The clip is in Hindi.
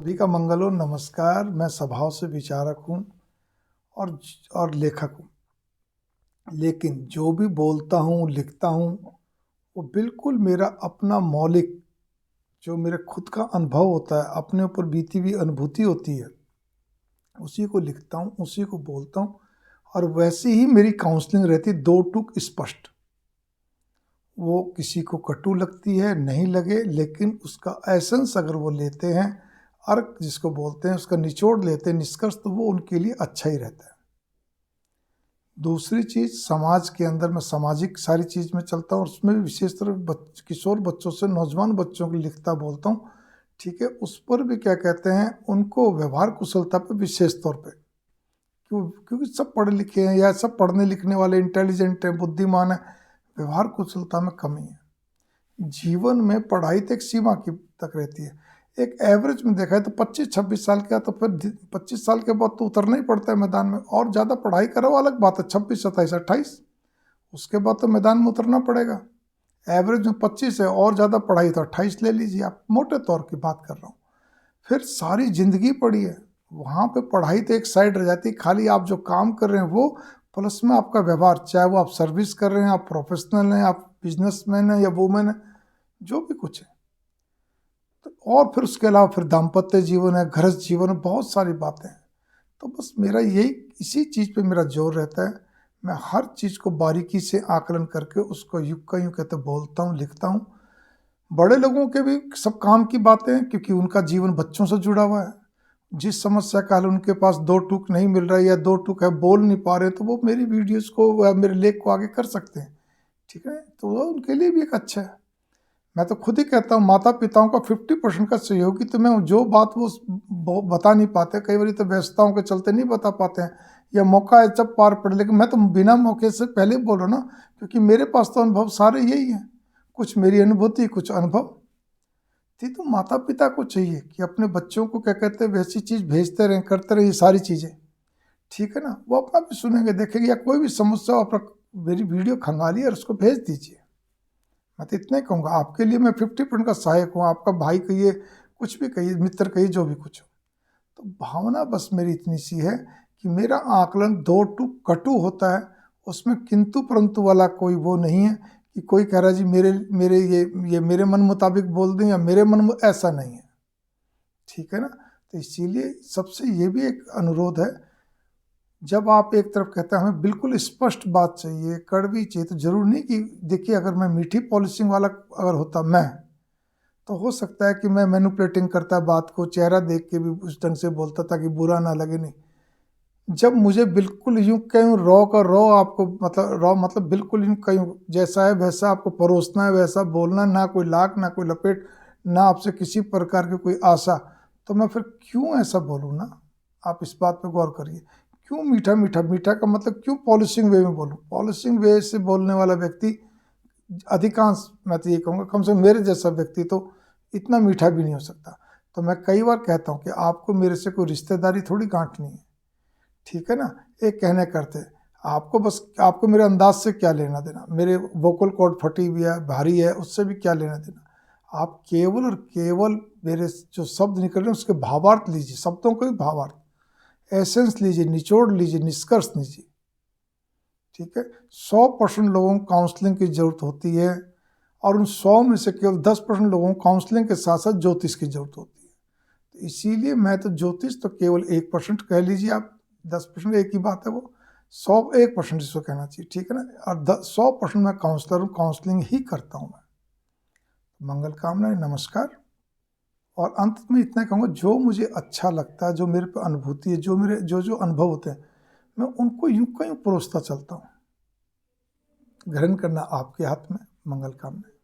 सभी का मंगल हो। नमस्कार। मैं स्वभाव से विचारक हूँ और लेखक हूँ, लेकिन जो भी बोलता हूँ लिखता हूँ वो बिल्कुल मेरा अपना मौलिक, जो मेरे खुद का अनुभव होता है, अपने ऊपर बीती हुई अनुभूति होती है, उसी को लिखता हूँ, उसी को बोलता हूँ। और वैसे ही मेरी काउंसलिंग रहती, दो टूक स्पष्ट। वो किसी को कटु लगती है, नहीं लगे, लेकिन उसका एसेंस अगर वो लेते हैं, अर्क जिसको बोलते हैं, उसका निचोड़ लेते हैं, निष्कर्ष, तो वो उनके लिए अच्छा ही रहता है। दूसरी चीज़, समाज के अंदर मैं सामाजिक सारी चीज़ में चलता हूँ, और उसमें भी विशेषतर किशोर बच्चों से नौजवान बच्चों को लिखता बोलता हूँ। ठीक है, उस पर भी क्या कहते हैं, उनको व्यवहार कुशलता पर विशेष तौर पे, क्योंकि सब पढ़े लिखे हैं या सब पढ़ने लिखने वाले इंटेलिजेंट हैं, बुद्धिमान है, व्यवहार कुशलता में कमी है। जीवन में पढ़ाई तो एक सीमा की तक रहती है, एक एवरेज में देखा है तो 25-26 साल का, तो फिर 25 साल के बाद तो उतरना ही पड़ता है मैदान में। और ज़्यादा पढ़ाई करो अलग बात है, 26, 27, 28, उसके बाद तो मैदान में उतरना पड़ेगा। एवरेज में 25 है, और ज़्यादा पढ़ाई तो 28 ले लीजिए, आप मोटे तौर की बात कर रहा हूँ। फिर सारी जिंदगी पढ़ी है, वहाँ पे पढ़ाई तो एक साइड रह जाती है, खाली आप जो काम कर रहे हैं वो, प्लस में आपका व्यवहार, चाहे वो आप सर्विस कर रहे हैं, आप प्रोफेशनल हैं, आप बिजनेसमैन हैं या वुमेन है, जो भी कुछ है। और फिर उसके अलावा फिर दाम्पत्य जीवन है, गृहस्थ जीवन है, बहुत सारी बातें हैं। तो बस मेरा यही, इसी चीज़ पे मेरा जोर रहता है। मैं हर चीज़ को बारीकी से आकलन करके उसको यूं का यूं कहते बोलता हूँ, लिखता हूँ। बड़े लोगों के भी सब काम की बातें हैं, क्योंकि उनका जीवन बच्चों से जुड़ा हुआ है। जिस समस्या का हल उनके पास दो टूक नहीं मिल रहा है, या दो टूक है बोल नहीं पा रहे, तो वो मेरी वीडियोस को या मेरे लेख को आगे कर सकते हैं। ठीक है, तो वो उनके लिए भी एक अच्छा है। मैं तो खुद ही कहता हूँ, माता पिताओं का 50% का सहयोगी तो मैं हूँ। जो बात वो बता नहीं पाते, कई बार तो व्यस्तताओं के चलते नहीं बता पाते हैं, या मौका है जब पार पड़े, लेकिन मैं तो बिना मौके से पहले बोल रहा हूँ ना, क्योंकि मेरे पास तो अनुभव सारे यही हैं, कुछ मेरी अनुभूति, कुछ अनुभव थी। तो माता पिता को चाहिए कि अपने बच्चों को क्या कहते हैं वैसी चीज़ भेजते रहें, करते रहें ये सारी चीज़ें। ठीक है ना, वो अपना भी सुनेंगे, देखेंगे, या कोई भी समस्या हो अपना मेरी वीडियो खंगालिए और उसको भेज दीजिए। मैं तो इतना ही कहूँगा, आपके लिए मैं 50% का सहायक हूँ, आपका भाई कहिए, कुछ भी कहिए, मित्र कहिए, जो भी कुछ हो। तो भावना बस मेरी इतनी सी है कि मेरा आकलन दो टूक कटु होता है, उसमें किंतु परंतु वाला कोई वो नहीं है कि कोई कह रहा है जी मेरे मेरे ये मेरे मन मुताबिक बोल दें या मेरे मन, ऐसा नहीं है। ठीक है ना, तो इसीलिए सबसे ये भी एक अनुरोध है, जब आप एक तरफ कहते हैं हमें बिल्कुल स्पष्ट बात चाहिए, कड़वी चाहिए, तो जरूर नहीं कि, देखिए, अगर मैं मीठी पॉलिशिंग वाला अगर होता मैं, तो हो सकता है कि मैं मैनिपुलेटिंग करता बात को, चेहरा देख के भी उस ढंग से बोलता ताकि बुरा ना लगे। नहीं, जब मुझे बिल्कुल यूं कहूँ रॉ का रॉ, आपको मतलब रॉ मतलब बिल्कुल यूं कहूँ जैसा है वैसा आपको परोसना है, वैसा बोलना, ना कोई लाख ना कोई लपेट, ना आपसे किसी प्रकार की कोई आशा, तो मैं फिर क्यों ऐसा बोलूँ ना। आप इस बात पे गौर करिए, क्यों मीठा मीठा, मीठा का मतलब क्यों पॉलिशिंग वे में बोलूँ। पॉलिशिंग वे से बोलने वाला व्यक्ति अधिकांश, मैं तो ये कहूँगा कम से कम मेरे जैसा व्यक्ति तो इतना मीठा भी नहीं हो सकता। तो मैं कई बार कहता हूँ कि आपको मेरे से कोई रिश्तेदारी थोड़ी गांठनी है। ठीक है ना, एक कहने करते, आपको बस, आपको मेरे अंदाज से क्या लेना देना, मेरे वोकल कॉर्ड फटी हुई है, भारी है, उससे भी क्या लेना देना। आप केवल और केवल मेरे जो शब्द निकल रहे हैं उसके भावार्थ लीजिए, शब्दों को भी भावार्थ, एसेंस लीजिए, निचोड़ लीजिए, निष्कर्ष लीजिए। ठीक है, 100% लोगों को काउंसलिंग की जरूरत होती है, और उन 100 में से केवल 10% लोगों को काउंसलिंग के साथ साथ ज्योतिष की जरूरत होती है। तो इसीलिए मैं तो ज्योतिष तो केवल 1% कह लीजिए आप, 10% एक ही बात है, वो 101% इसको कहना चाहिए। ठीक है ना, और 100% मैं काउंसलर हूँ, काउंसलिंग ही करता हूँ मैं। मंगल कामनाएं, नमस्कार। और अंत में इतना कहूँगा, जो मुझे अच्छा लगता है, जो मेरे पे अनुभूति है, जो मेरे जो जो अनुभव होते हैं, मैं उनको यूं का यूं परोसता चलता हूँ। ग्रहण करना आपके हाथ में। मंगल कामनाएं।